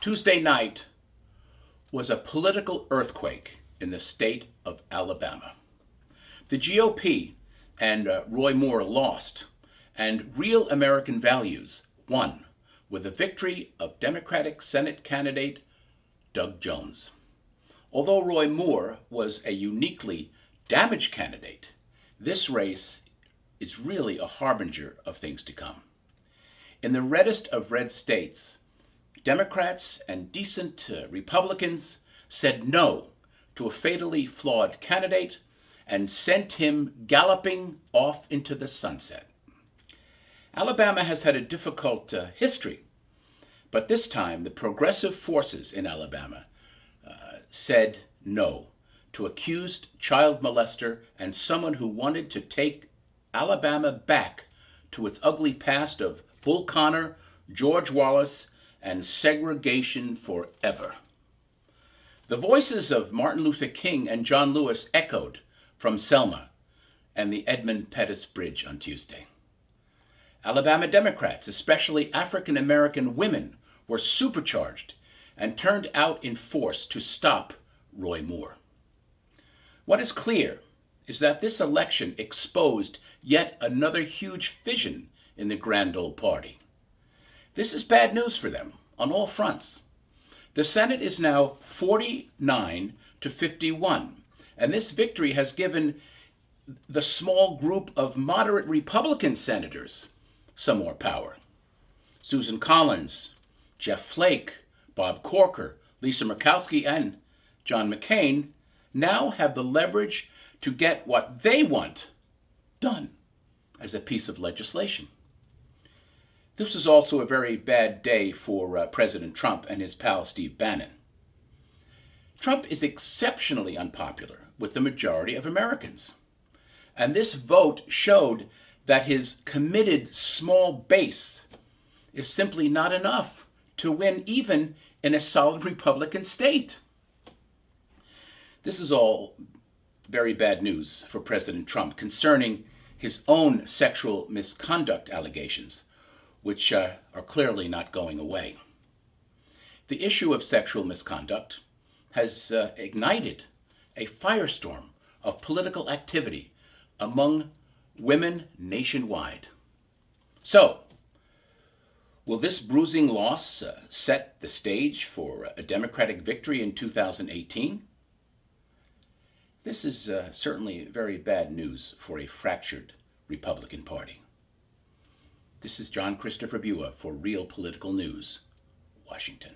Tuesday night was a political earthquake in the state of Alabama. The GOP and Roy Moore lost, and real American values won with the victory of Democratic Senate candidate Doug Jones. Although Roy Moore was a uniquely damaged candidate, this race is really a harbinger of things to come. In the reddest of red states, Democrats and decent Republicans said no to a fatally flawed candidate and sent him galloping off into the sunset. Alabama has had a difficult history, but this time the progressive forces in Alabama said no to accused child molester and someone who wanted to take Alabama back to its ugly past of Bull Connor, George Wallace, and segregation forever. The voices of Martin Luther King and John Lewis echoed from Selma and the Edmund Pettus Bridge on Tuesday. Alabama Democrats, especially African American women, were supercharged and turned out in force to stop Roy Moore. What is clear is that this election exposed yet another huge fission in the grand old party. This is bad news for them on all fronts. The Senate is now 49 to 51, and this victory has given the small group of moderate Republican senators some more power. Susan Collins, Jeff Flake, Bob Corker, Lisa Murkowski, and John McCain now have the leverage to get what they want done as a piece of legislation. This is also a very bad day for President Trump and his pal Steve Bannon. Trump is exceptionally unpopular with the majority of Americans. And this vote showed that his committed small base is simply not enough to win even in a solid Republican state. This is all very bad news for President Trump concerning his own sexual misconduct allegations, which are clearly not going away. The issue of sexual misconduct has ignited a firestorm of political activity among women nationwide. So, will this bruising loss set the stage for a Democratic victory in 2018? This is certainly very bad news for a fractured Republican Party. This is John Christopher Bua for Real Political News, Washington.